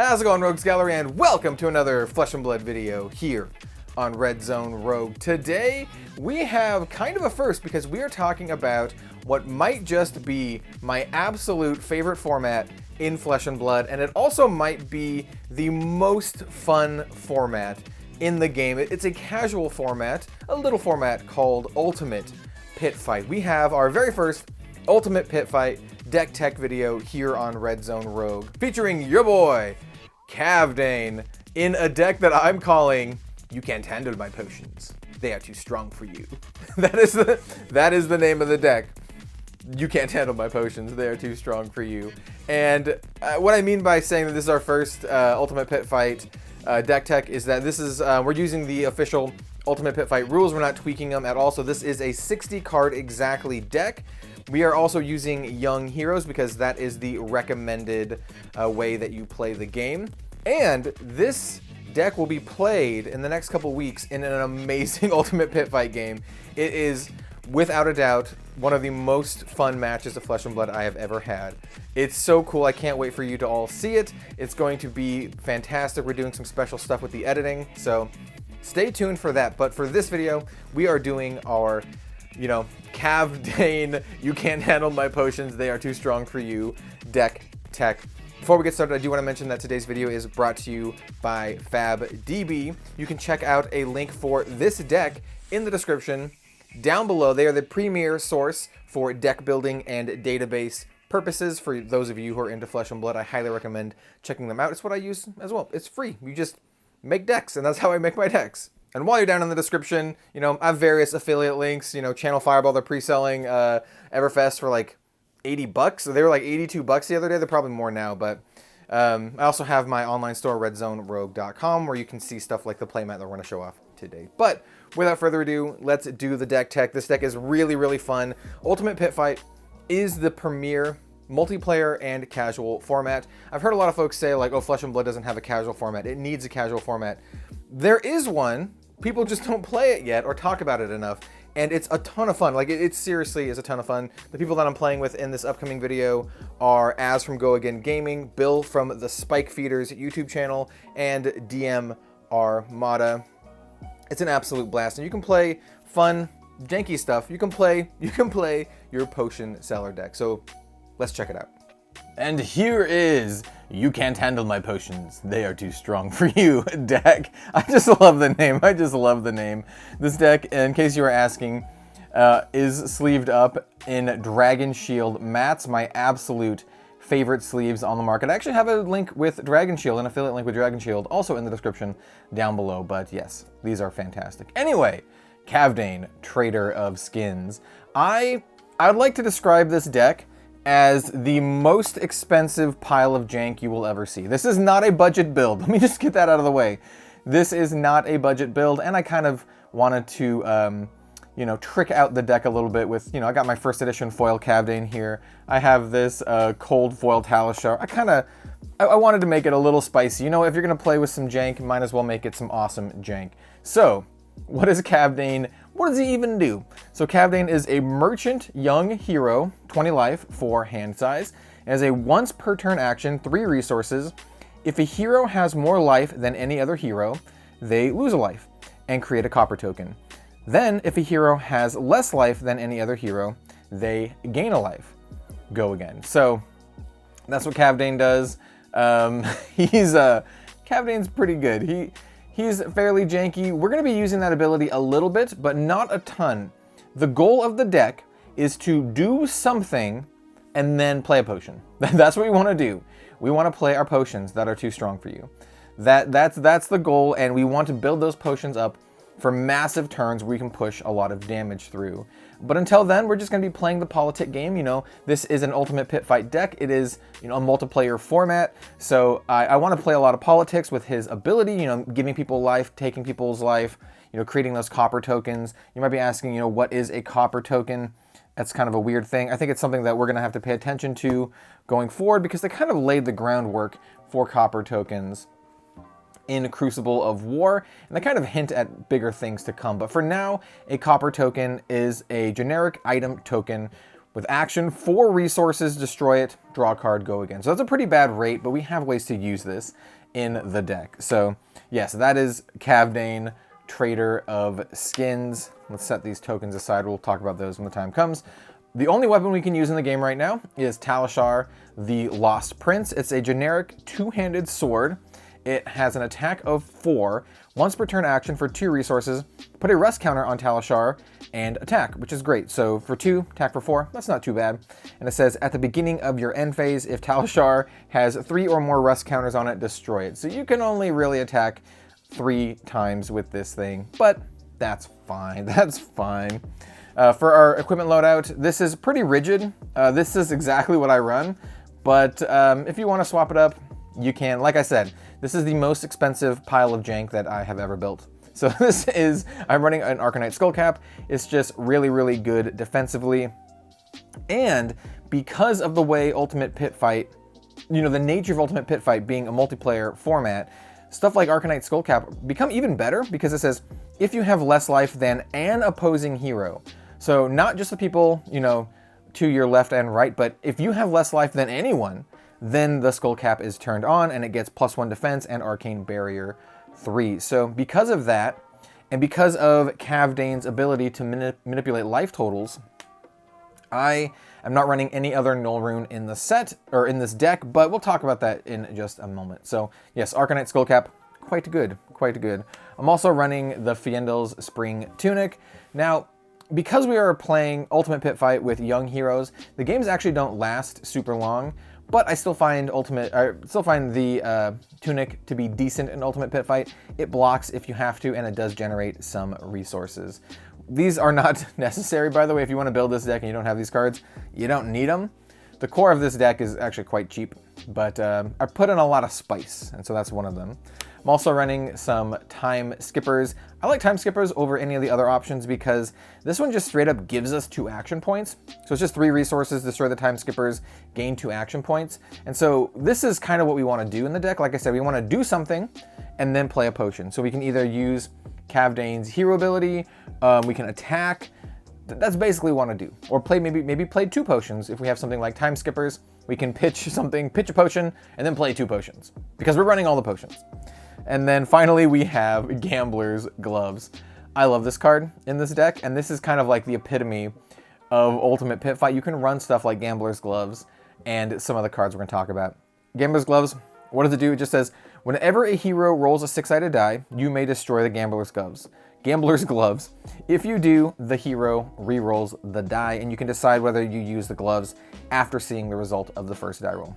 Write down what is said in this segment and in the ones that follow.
How's it going, Rogues Gallery, and welcome to another Flesh and Blood video here on Red Zone Rogue. Today, we have kind of a first because we are talking about what might just be my absolute favorite format in Flesh and Blood, and it also might be the most fun format in the game. It's a casual format, a little format called Ultimate Pit Fight. We have our very first Ultimate Pit Fight deck tech video here on Red Zone Rogue, featuring your boy, Kavdaen, in a deck that I'm calling You Can't Handle My Potions. They are too strong for you. That is the name of the deck. You Can't Handle My Potions. They are too strong for you. And what I mean by saying that this is our first Ultimate Pit Fight deck tech is that this is, we're using the official Ultimate Pit Fight rules. We're not tweaking them at all. So this is a 60 card exactly deck. We are also using young heroes because that is the recommended way that you play the game. And this deck will be played in the next couple weeks in an amazing Ultimate Pit Fight game. It is, without a doubt, one of the most fun matches of Flesh and Blood I have ever had. It's so cool. I can't wait for you to all see it. It's going to be fantastic. We're doing some special stuff with the editing, so stay tuned for that. But for this video, we are doing our, Kavdaen, You Can't Handle My Potions, They Are Too Strong for You deck tech. Before we get started, I do want to mention that today's video is brought to you by FAB. You can check out a link for this deck in the description down below. They are the premier source for deck building and database purposes. For those of you who are into Flesh and Blood, I highly recommend checking them out. It's what I use as well. It's free. You just make decks, and that's how I make my decks. And while you're down in the description, I have various affiliate links. Channel Fireball, they're pre-selling Everfest for like $80. So they were like $82 the other day. They're probably more now, but I also have my online store, redzonerogue.com, where you can see stuff like the playmat that we're going to show off today. But without further ado, let's do the deck tech. This deck is really, really fun. Ultimate Pit Fight is the premier multiplayer and casual format. I've heard a lot of folks say like, oh, Flesh and Blood doesn't have a casual format. It needs a casual format. There is one. People just don't play it yet or talk about it enough. And it's a ton of fun. Like, it seriously is a ton of fun. The people that I'm playing with in this upcoming video are Az from Go Again Gaming, Bill from the Spike Feeders YouTube channel, and DM Armada. It's an absolute blast. And you can play fun, janky stuff. You can play your potion seller deck. So let's check it out. And here is You Can't Handle My Potions, They Are Too Strong for You deck. I just love the name. This deck, in case you were asking, is sleeved up in Dragon Shield mats, my absolute favorite sleeves on the market. I actually have a link with Dragon Shield, an affiliate link with Dragon Shield, also in the description down below. But yes, these are fantastic. Anyway, Kavdaen, Trader of Skins. I would like to describe this deck as the most expensive pile of jank you will ever see. This is not a budget build. Let me just get that out of the way. This is not a budget build, and I kind of wanted to, trick out the deck a little bit with, I got my first edition foil Kavdaen here. I have this cold foil Talishar. I wanted to make it a little spicy. If you're going to play with some jank, you might as well make it some awesome jank. So, what is Kavdaen? What does he even do? So Kavdaen is a merchant young hero, 20 life, 4 hand size. It has a once per turn action, 3 resources. If a hero has more life than any other hero, they lose a life and create a copper token. Then, if a hero has less life than any other hero, they gain a life. Go again. So that's what Kavdaen does. Kavdaen's pretty good. He's fairly janky. We're going to be using that ability a little bit, but not a ton. The goal of the deck is to do something and then play a potion. That's what we want to do. We want to play our potions that are too strong for you. That's the goal, and we want to build those potions up for massive turns where we can push a lot of damage through. But until then, we're just going to be playing the politic game. This is an Ultimate Pit Fight deck. It is, a multiplayer format. So I want to play a lot of politics with his ability, giving people life, taking people's life, creating those copper tokens. You might be asking, what is a copper token? That's kind of a weird thing. I think it's something that we're going to have to pay attention to going forward because they kind of laid the groundwork for copper tokens in Crucible of War, and they kind of hint at bigger things to come. But for now, a copper token is a generic item token with action, 4 resources, destroy it, draw a card, go again. So that's a pretty bad rate, but we have ways to use this in the deck. So yes, that is Kavdaen, Trader of Skins. Let's set these tokens aside. We'll talk about those when the time comes. The only weapon we can use in the game right now is Talishar, the Lost Prince. It's a generic 2-handed sword. It has an attack of 4. Once per turn action for 2 resources, put a rust counter on Talishar and attack, which is great. So for 2, attack for 4, that's not too bad. And it says at the beginning of your end phase, if Talishar has 3 or more rust counters on it, destroy it. So you can only really attack 3 times with this thing, but that's fine. That's fine. For our equipment loadout, this is pretty rigid. This is exactly what I run, but if you want to swap it up, you can. Like I said, this is the most expensive pile of jank that I have ever built. So this is, I'm running an Arcanite Skullcap. It's just really, really good defensively. And because of the way Ultimate Pit Fight, you know, the nature of Ultimate Pit Fight being a multiplayer format, stuff like Arcanite Skullcap become even better because it says, if you have less life than an opposing hero. So not just the people, you know, to your left and right, but if you have less life than anyone, then the Skullcap is turned on and it gets +1 defense and Arcane Barrier 3. So because of that, and because of Kavdaen's ability to manipulate life totals, I am not running any other Null Rune in the set, or in this deck, but we'll talk about that in just a moment. So yes, Arcanite Skullcap, quite good, quite good. I'm also running the Fiendel's Spring Tunic. Now, because we are playing Ultimate Pit Fight with young heroes, the games actually don't last super long, but I still find the Tunic to be decent in Ultimate Pit Fight. It blocks if you have to, and it does generate some resources. These are not necessary, by the way. If you want to build this deck and you don't have these cards, you don't need them. The core of this deck is actually quite cheap, but I put in a lot of spice, and so that's one of them. I'm also running some Time Skippers. I like Time Skippers over any of the other options because this one just straight up gives us 2 action points. So it's just 3 resources, destroy the Time Skippers, gain 2 action points. And so this is kind of what we want to do in the deck. Like I said, we want to do something and then play a potion. So we can either use Kavdaen's hero ability, we can attack. That's basically what we want to do. Or play maybe play 2 potions. If we have something like Time Skippers, we can pitch a potion, and then play 2 potions. Because we're running all the potions. And then finally we have Gambler's Gloves. I love this card in this deck, and this is kind of like the epitome of Ultimate Pit Fight. You can run stuff like Gambler's Gloves and some of the cards we're going to talk about. Gambler's Gloves, what does it do? It just says, whenever a hero rolls a 6-sided die, you may destroy the Gambler's Gloves. Gambler's Gloves. If you do, the hero re-rolls the die, and you can decide whether you use the gloves after seeing the result of the first die roll.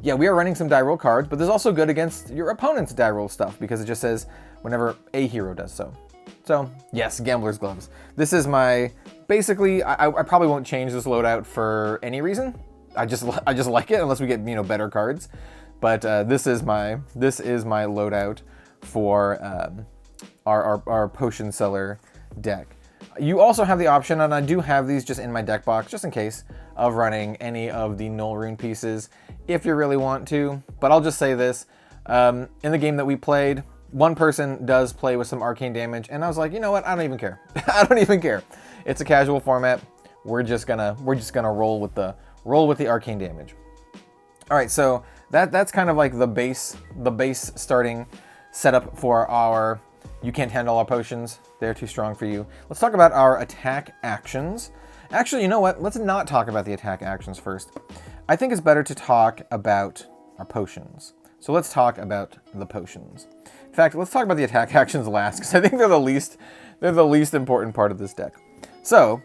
Yeah, we are running some die roll cards, but this is also good against your opponent's die roll stuff because it just says whenever a hero does so. So yes, Gambler's Gloves. This is my, basically, I probably won't change this loadout for any reason. I just like it unless we get, you know, better cards. But this is my loadout for our potion seller deck. You also have the option, and I do have these just in my deck box, just in case, of running any of the Null Rune pieces if you really want to. But I'll just say this, in the game that we played, one person does play with some arcane damage, and I was like, you know what, I don't even care. I don't even care. It's a casual format. We're just gonna roll with the arcane damage. All right, so that's kind of like the base starting setup for our you can't handle our potions, they're too strong for you. Let's talk about our attack actions. Actually, you know what? Let's not talk about the attack actions first. I think it's better to talk about our potions. So let's talk about the potions. In fact, let's talk about the attack actions last, because I think they're the least important part of this deck. So,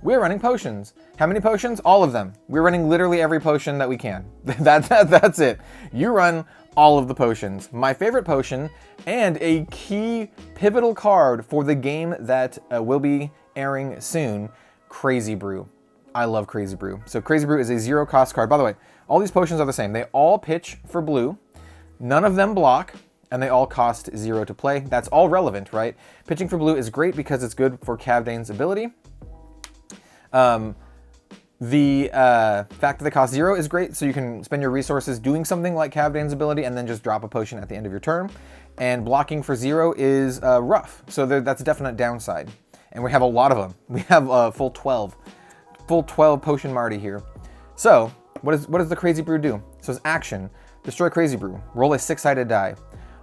we're running potions. How many potions? All of them. We're running literally every potion that we can. That's it. You run all of the potions. My favorite potion, and a key pivotal card for the game that will be airing soon, Crazy Brew. I love Crazy Brew. So Crazy Brew is a 0-cost card. By the way, all these potions are the same. They all pitch for blue. None of them block, and they all cost 0 to play. That's all relevant, right? Pitching for blue is great because it's good for Kavdaen's ability. The fact that they cost 0 is great, so you can spend your resources doing something like Kavdaen's ability and then just drop a potion at the end of your turn. And blocking for 0 is rough, so that's a definite downside. And we have a lot of them. We have a full 12. full 12 potion Marty here. So what does the Crazy Brew do? So it's action, destroy Crazy Brew, roll a 6-sided die.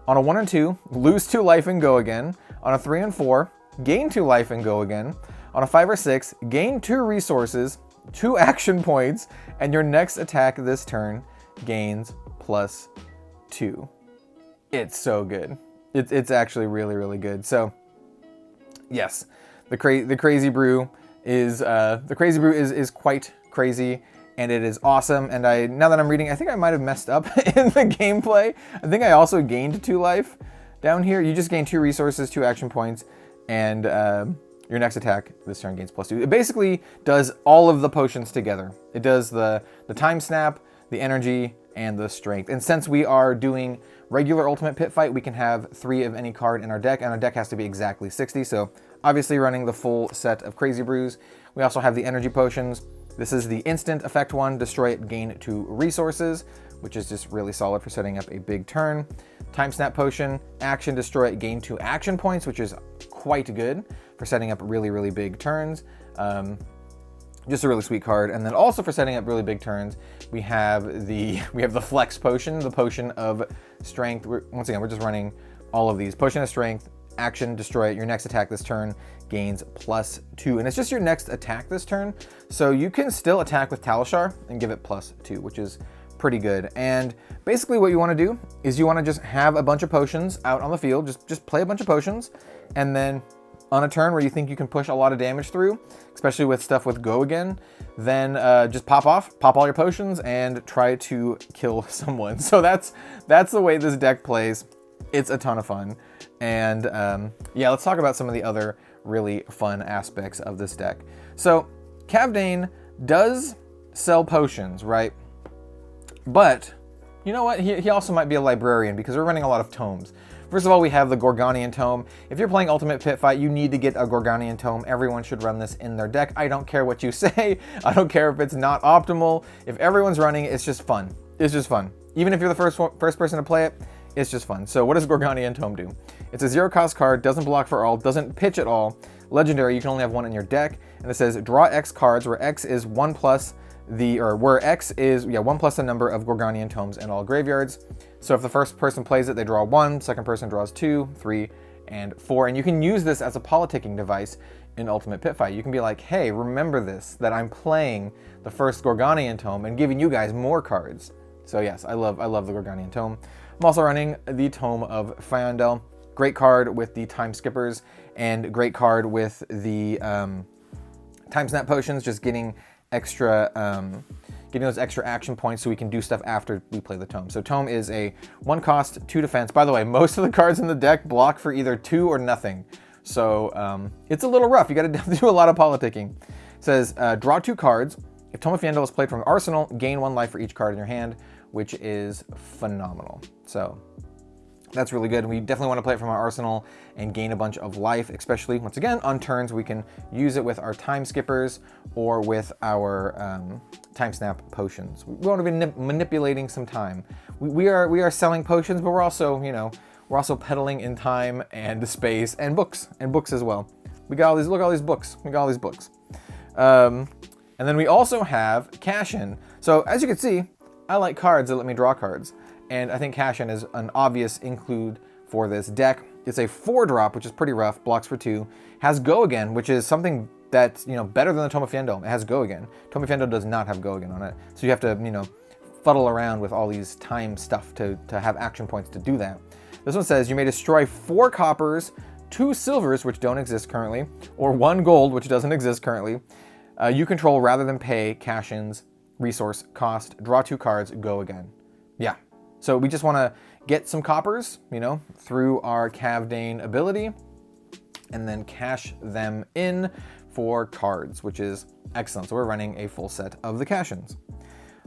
On a 1 and 2, lose 2 life and go again. On a 3 and 4, gain 2 life and go again. On a 5 or 6, gain 2 resources, 2 action points, and your next attack this turn gains +2. It's so good. It's actually really, really good. So yes, the Crazy Brew is quite crazy, and it is awesome. And now that I'm reading, I think I might have messed up in the gameplay. I think I also gained 2 life down here. You just gain 2 resources, 2 action points, and your next attack this turn gains +2. It basically does all of the potions together. It does the time snap, the energy, and the strength. And since we are doing regular ultimate pit fight, we can have 3 of any card in our deck, and our deck has to be exactly 60. So obviously running the full set of Crazy Brews. We also have the energy potions. This is the instant effect one, destroy it, gain 2 resources, which is just really solid for setting up a big turn. Time snap potion, action, destroy it, gain 2 action points, which is quite good for setting up really, really big turns. Just a really sweet card. And then also for setting up really big turns, we have the flex potion, the potion of strength. Once again, we're just running all of these. Potion of strength, action, destroy it. Your next attack this turn gains +2. And it's just your next attack this turn. So you can still attack with Talishar and give it +2, which is pretty good. And basically what you want to do is you want to just have a bunch of potions out on the field. Just play a bunch of potions, and then on a turn where you think you can push a lot of damage through, especially with stuff with go again, then just pop all your potions and try to kill someone. So that's the way this deck plays. It's a ton of fun. And yeah, let's talk about some of the other really fun aspects of this deck. So Kavdaen does sell potions, right? But you know what? He also might be a librarian because we're running a lot of tomes. First of all, we have the Gorgonian Tome. If you're playing Ultimate Pit Fight, you need to get a Gorgonian Tome. Everyone should run this in their deck. I don't care what you say. I don't care if it's not optimal. If everyone's running it, it's just fun. It's just fun. Even if you're the first person to play it, it's just fun. So what does Gorgonian Tome do? It's a 0-cost card, doesn't block for all, doesn't pitch at all. Legendary, you can only have 1 in your deck. And it says draw X cards, where X is 1 plus where X is 1 plus the number of Gorgonian Tomes in all graveyards. So if the first person plays it, they draw 1, second person draws 2, 3, and 4. And you can use this as a politicking device in Ultimate Pit Fight. You can be like, hey, remember this, that I'm playing the first Gorgonian Tome and giving you guys more cards. So yes, I love the Gorgonian Tome. I'm also running the Tome of Fyondel. Great card with the time skippers, and great card with the time snap potions, just getting those extra action points so we can do stuff after we play the Tome. So Tome is a 1-cost, 2 defense. By the way, most of the cards in the deck block for either 2 or nothing. So it's a little rough. You got to do a lot of politicking. It says draw 2 cards. If Tome of Fyondel is played from Arsenal, gain 1 life for each card in your hand, which is phenomenal. So that's really good. We definitely want to play it from our arsenal and gain a bunch of life, especially, once again, on turns we can use it with our time skippers or with our time snap potions. We want to be manipulating some time. We are selling potions, but we're also, we're also peddling in time and space and books as well. We got all these, look at all these books. We got all these books. And then we also have Cash In. So as you can see, I like cards that let me draw cards. And I think Cash In is an obvious include for this deck. It's a 4-drop, which is pretty rough, blocks for 2. Has Go Again, which is something that's, better than the Tome of Fyondel. It has Go Again. Tome of Fyondel does not have Go Again on it. So you have to, fuddle around with all these time stuff to have action points to do that. This one says you may destroy 4 coppers, 2 silvers, which don't exist currently, or 1 gold, which doesn't exist currently. You control rather than pay Cash In's resource cost. Draw 2 cards, Go Again. Yeah. So we just want to get some coppers, through our Kavdaen ability, and then cash them in for cards, which is excellent. So we're running a full set of the cash-ins.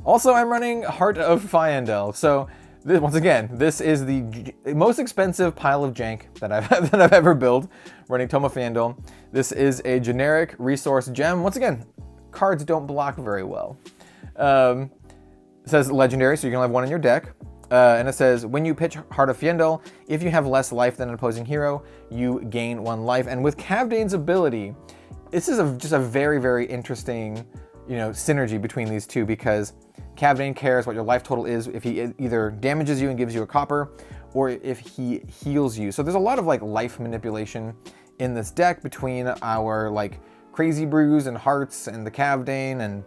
Also, I'm running Heart of Fyondel. So once again, this is the most expensive pile of jank that I've ever built, running Tome of Fyondel. This is a generic resource gem. Once again, cards don't block very well. It says legendary, so you can only have 1 in your deck. And it says, when you pitch Heart of Fyondel, if you have less life than an opposing hero, you gain 1 life. And with Kavdaen's ability, this is just a very, very interesting, you know, synergy between these two, because Kavdaen cares what your life total is if he either damages you and gives you a copper, or if he heals you. So there's a lot of like life manipulation in this deck between our like Crazy Brews and Hearts and the Kavdaen and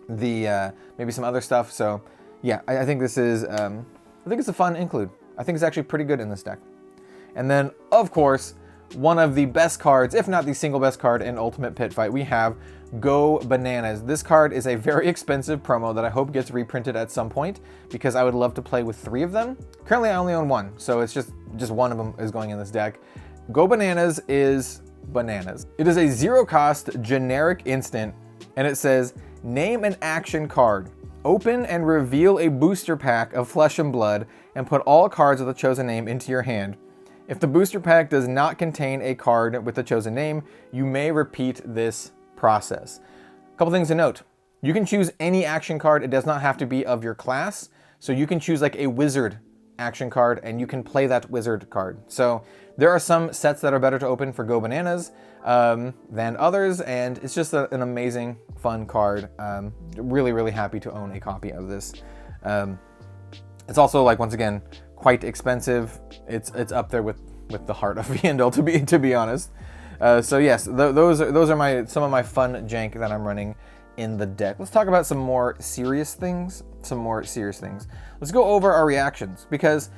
the maybe some other stuff. So yeah, I think this is I think it's a fun include. I think it's actually pretty good in this deck. And then of course, one of the best cards, if not the single best card in Ultimate Pit Fight, we have Go Bananas. This card is a very expensive promo that I hope gets reprinted at some point, because I would love to play with 3 of them. Currently I only own 1, so it's just one of them is going in this deck. Go Bananas is bananas. It is a 0 cost generic instant, and it says, name an action card. Open and reveal a booster pack of Flesh and Blood and put all cards with the chosen name into your hand. If the booster pack does not contain a card with the chosen name, you may repeat this process. A couple things to note. You can choose any action card. It does not have to be of your class. So you can choose like a wizard action card and you can play that wizard card. So there are some sets that are better to open for Go Bananas than others, and it's just an amazing, fun card. Really, really happy to own a copy of this. It's also, like, once again, quite expensive. It's up there with the Heart of Yandel, to be honest. So yes, those are some of my fun jank that I'm running in the deck. Let's talk about some more serious things. Let's go over our reactions, because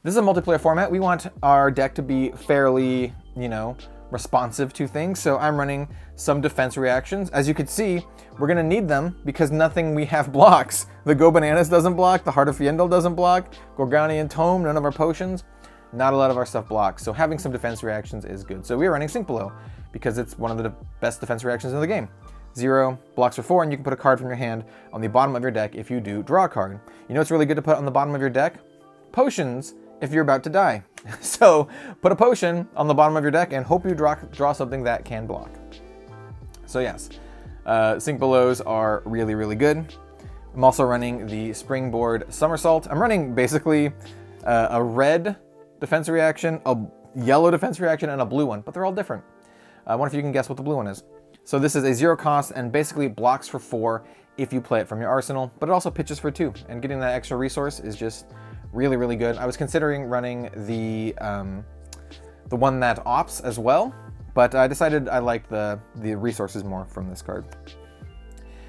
this is a multiplayer format. We want our deck to be fairly, you know, responsive to things. So I'm running some defense reactions. As you can see, we're gonna need them because nothing we have blocks. The Go Bananas doesn't block, the Heart of Yandel doesn't block, Gorganian Tome, none of our potions, not a lot of our stuff blocks. So having some defense reactions is good. So we're running Sink Below because it's one of the best defense reactions in the game. 0 blocks for 4, and you can put a card from your hand on the bottom of your deck if you do draw a card. You know what's really good to put on the bottom of your deck? Potions, if you're about to die. So put a potion on the bottom of your deck and hope you draw something that can block. So yes, Sink Belows are really, really good. I'm also running the Springboard Somersault. I'm running basically a red defense reaction, a yellow defense reaction, and a blue one, but they're all different. I wonder if you can guess what the blue one is. So this is a 0 cost and basically blocks for 4 if you play it from your arsenal, but it also pitches for 2, and getting that extra resource is just really, really good. I was considering running the one that ops as well, but I decided I liked the resources more from this card.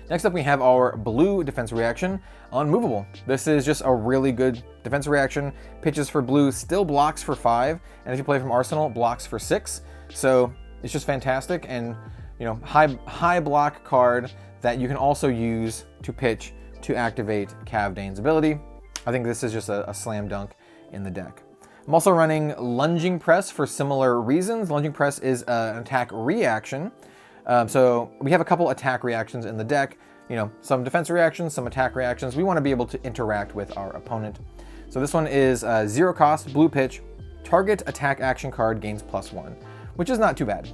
Next up, we have our blue defense reaction, Unmovable. This is just a really good defense reaction. Pitches for blue, still blocks for 5, and if you play from arsenal, blocks for 6. So it's just fantastic, and you know, high block card that you can also use to pitch to activate Kavdaen's ability. I think this is just a slam dunk in the deck. I'm also running Lunging Press for similar reasons. Lunging Press is an attack reaction. So we have a couple attack reactions in the deck. You know, some defense reactions, some attack reactions. We want to be able to interact with our opponent. So this one is 0 cost, blue pitch, target attack action card gains +1, which is not too bad.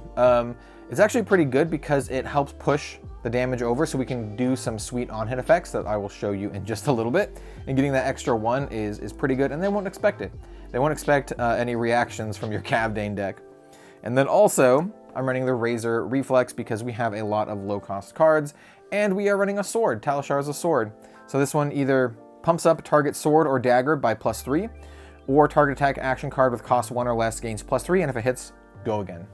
It's actually pretty good because it helps push the damage over, so we can do some sweet on-hit effects that I will show you in just a little bit. And getting that extra 1 is pretty good, and they won't expect it. They won't expect any reactions from your Kavdaen deck. And then also, I'm running the Razor Reflex because we have a lot of low-cost cards, and we are running a sword. Talashar's a sword. So this one either pumps up target sword or dagger by +3, or target attack action card with cost 1 or less gains +3, and if it hits, go again,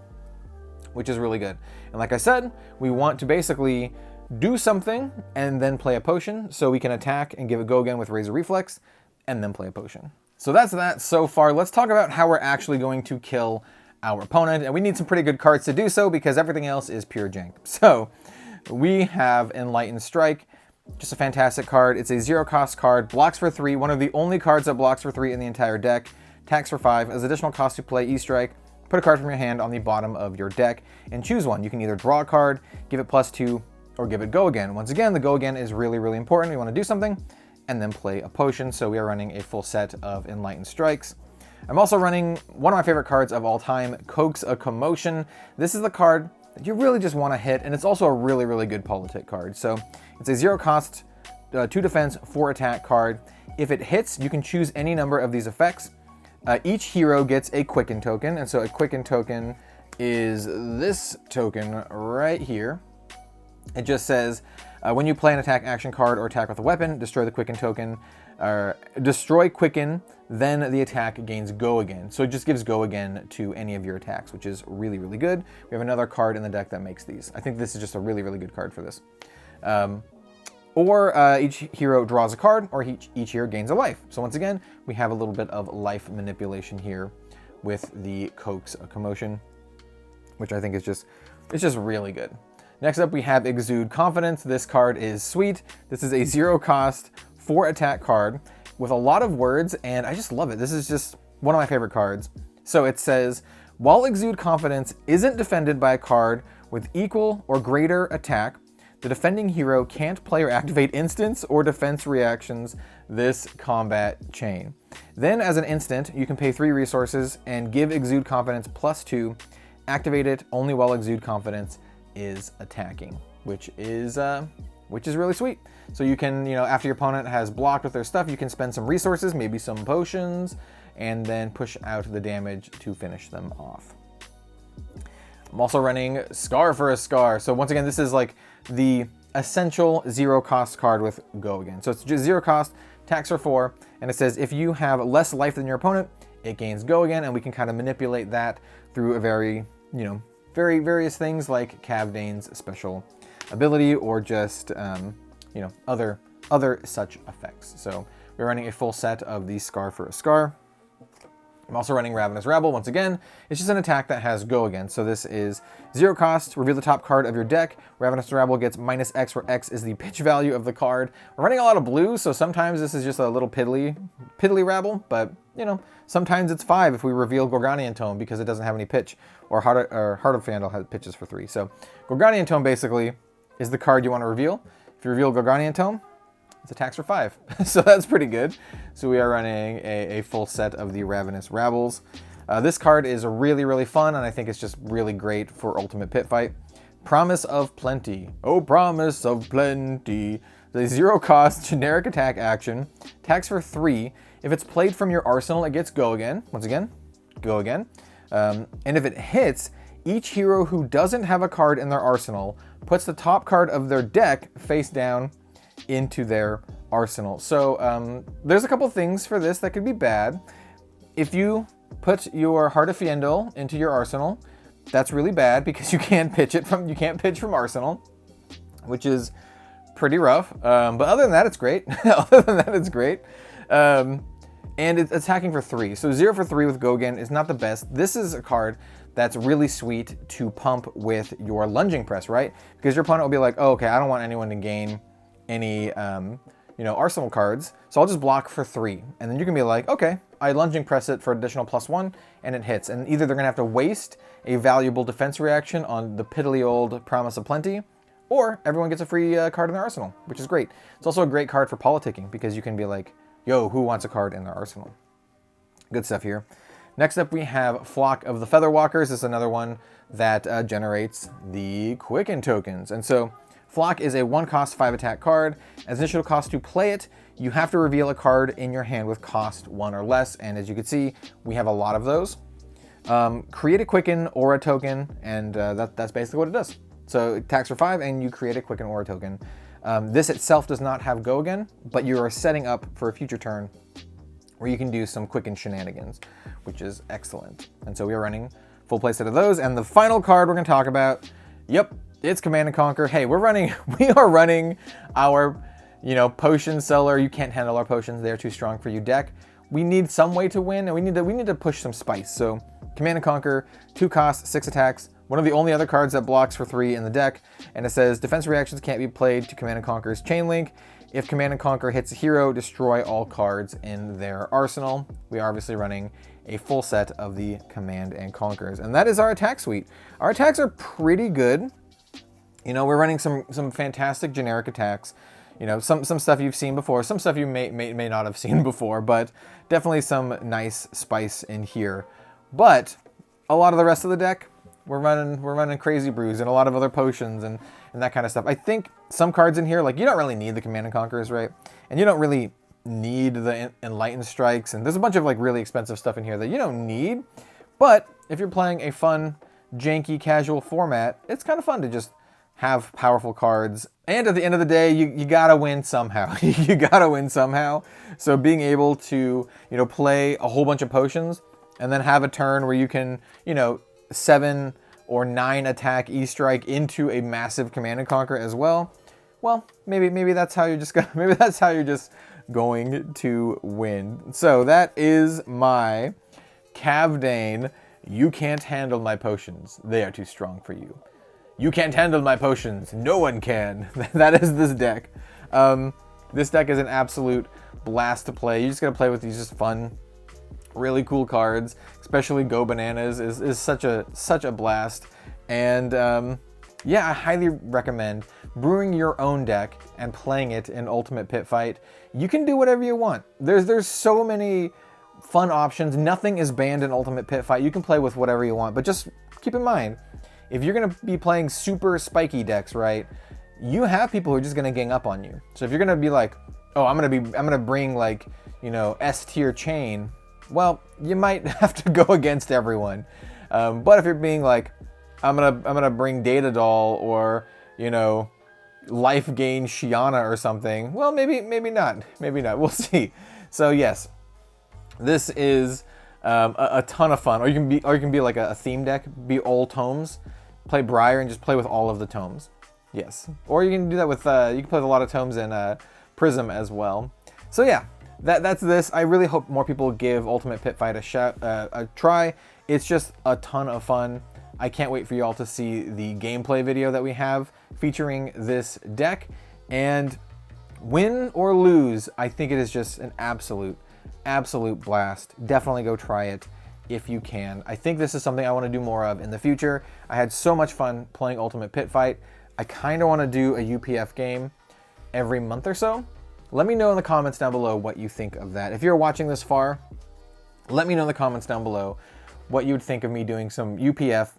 which is really good. And like I said, we want to basically do something and then play a potion, so we can attack and give it go again with Razor Reflex, and then play a potion. So that's that so far. Let's talk about how we're actually going to kill our opponent, and we need some pretty good cards to do so because everything else is pure jank. So we have Enlightened Strike, just a fantastic card. It's a 0 cost card, blocks for 3, one of the only cards that blocks for 3 in the entire deck, attacks for 5, as additional cost to play E-Strike. Put a card from your hand on the bottom of your deck and choose one. You can either draw a card, give it +2, or give it go again. Once again, the go again is really, really important. We want to do something and then play a potion, so we are running a full set of Enlightened Strikes. I'm also running one of my favorite cards of all time, Coax a Commotion. This is the card that you really just want to hit, and it's also a really, really good politic card. So it's a 0 cost, 2 defense, 4 attack card. If it hits, you can choose any number of these effects. Each hero gets a Quicken token, and so a Quicken token is this token right here. It just says, when you play an attack action card or attack with a weapon, destroy the Quicken token, or destroy Quicken, then the attack gains Go Again. So it just gives Go Again to any of your attacks, which is really, really good. We have another card in the deck that makes these. I think this is just a really, really good card for this. Each hero draws a card, or each hero gains a life. So once again, we have a little bit of life manipulation here with the Coax Commotion, which I think is just really good. Next up, we have Exude Confidence. This card is sweet. This is a 0-cost 4-attack card with a lot of words, and I just love it. This is just one of my favorite cards. So it says, while Exude Confidence isn't defended by a card with equal or greater attack, the defending hero can't play or activate instants or defense reactions this combat chain. Then as an instant, you can pay 3 resources and give Exude Confidence +2, activate it only while Exude Confidence is attacking, which is really sweet. So you can, after your opponent has blocked with their stuff, you can spend some resources, maybe some potions, and then push out the damage to finish them off. I'm also running Scar for a Scar. So once again, this is like the essential 0-cost card with Go Again. So it's just 0 cost, attacks for 4, and it says if you have less life than your opponent, it gains Go Again, and we can kind of manipulate that through a very various things like Kavdaen's special ability, or just other such effects. So we're running a full set of the Scar for a Scar. I'm also running Ravenous Rabble. Once again, it's just an attack that has Go Again. So this is 0 cost, reveal the top card of your deck. Ravenous Rabble gets -X, where X is the pitch value of the card. We're running a lot of blue, so sometimes this is just a little piddly rabble, but sometimes it's 5 if we reveal Gorganian Tome because it doesn't have any pitch, or Heart of Fandel has pitches for 3. So Gorganian Tome basically is the card you want to reveal. If you reveal Gorganian Tome, it's attacks for 5. So that's pretty good. So we are running a full set of the Ravenous Rabbles. This card is really, really fun, and I think it's just really great for Ultimate Pit Fight. Promise of Plenty. Oh, Promise of Plenty. The 0-cost generic attack action. Attacks for 3. If it's played from your arsenal, it gets Go Again. Once again, Go Again. And if it hits, each hero who doesn't have a card in their arsenal puts the top card of their deck face down into their arsenal. So there's a couple things for this that could be bad. If you put your Heart of Fandel into your arsenal, that's really bad because you can't pitch from arsenal, which is pretty rough. But other than that, it's great. And it's attacking for 3. So 0 for 3 with Go Again is not the best. This is a card that's really sweet to pump with your lunging press, right? Because your opponent will be like, oh, okay, I don't want anyone to gain any arsenal cards, so I'll just block for 3, and then you can be like, okay, I lunging press it for additional +1, and it hits. And either they're gonna have to waste a valuable defense reaction on the piddly old Promise of Plenty, or everyone gets a free card in their arsenal, which is great. It's also a great card for politicking because you can be like, yo, who wants a card in their arsenal? Good stuff here. Next up, we have Flock of the Featherwalkers. This is another one that generates the Quicken tokens, and so Flock is a 1-cost 5-attack card. As initial cost to play it, you have to reveal a card in your hand with cost 1 or less, and as you can see, we have a lot of those. Create a Quicken Aura token, and that's basically what it does. So it attacks for 5, and you create a Quicken Aura token. This itself does not have Go Again, but you are setting up for a future turn where you can do some Quicken shenanigans, which is excellent. And so we are running full playset of those, and the final card we're going to talk about, yep, it's Command and Conquer. Hey, we are running our, potion seller. You can't handle our potions; they're too strong for you deck. We need some way to win, and we need to push some spice. So, Command and Conquer, 2 costs, 6 attacks. One of the only other cards that blocks for 3 in the deck, and it says defense reactions can't be played to Command and Conquer's Chain Link. If Command and Conquer hits a hero, destroy all cards in their arsenal. We are obviously running a full set of the Command and Conquers, and that is our attack suite. Our attacks are pretty good. We're running some fantastic generic attacks. Some stuff you've seen before, some stuff you may not have seen before, but definitely some nice spice in here. But a lot of the rest of the deck, we're running Crazy Brews and a lot of other potions and that kind of stuff. I think some cards in here, like, you don't really need the Command and Conquerors, right? And you don't really need the Enlightened Strikes, and there's a bunch of like really expensive stuff in here that you don't need. But if you're playing a fun janky, casual format, it's kind of fun to just have powerful cards. And at the end of the day, you gotta win somehow. You gotta win somehow. So being able to, play a whole bunch of potions and then have a turn where you can, 7 or 9 attack E-Strike into a massive Command and Conquer as well. Well, maybe that's how you're just gonna, maybe that's how you're just going to win. So that is my Kavdaen. You can't handle my potions. They are too strong for you. You can't handle my potions. No one can. That is this deck. This deck is an absolute blast to play. You're just gonna play with these just fun, really cool cards. Especially Go Bananas is such a blast. And yeah, I highly recommend brewing your own deck and playing it in Ultimate Pit Fight. You can do whatever you want. There's so many fun options. Nothing is banned in Ultimate Pit Fight. You can play with whatever you want, but just keep in mind, if you're gonna be playing super spiky decks, right, you have people who are just gonna gang up on you. So if you're gonna be like, oh, I'm gonna bring like, S tier chain, well, you might have to go against everyone. But if you're being like, I'm gonna bring Data Doll or, Life Gain Shiana or something, well, maybe not. We'll see. So yes, this is a ton of fun. Or you can be like a theme deck, be all tomes, play Briar and just play with all of the tomes. Yes. Or you can do that with you can play with a lot of tomes in Prism as well. So yeah, that's this. I really hope more people give Ultimate Pit Fight a try. It's just a ton of fun. I can't wait for you all to see the gameplay video that we have featuring this deck. And win or lose, I think it is just an absolute blast. Definitely go try it if you can. I think this is something I want to do more of in the future. I had so much fun playing Ultimate Pit Fight. I kind of want to do a UPF game every month or so. Let me know in the comments down below what you think of that. If you're watching this far, let me know in the comments down below what you would think of me doing some UPF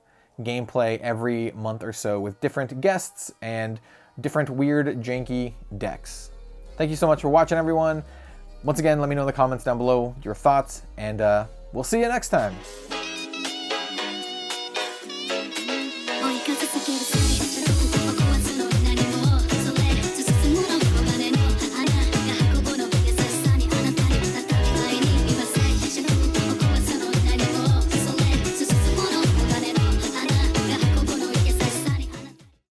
gameplay every month or so with different guests and different weird, janky decks. Thank you so much for watching, everyone. Once again, let me know in the comments down below your thoughts, and we'll see you next time.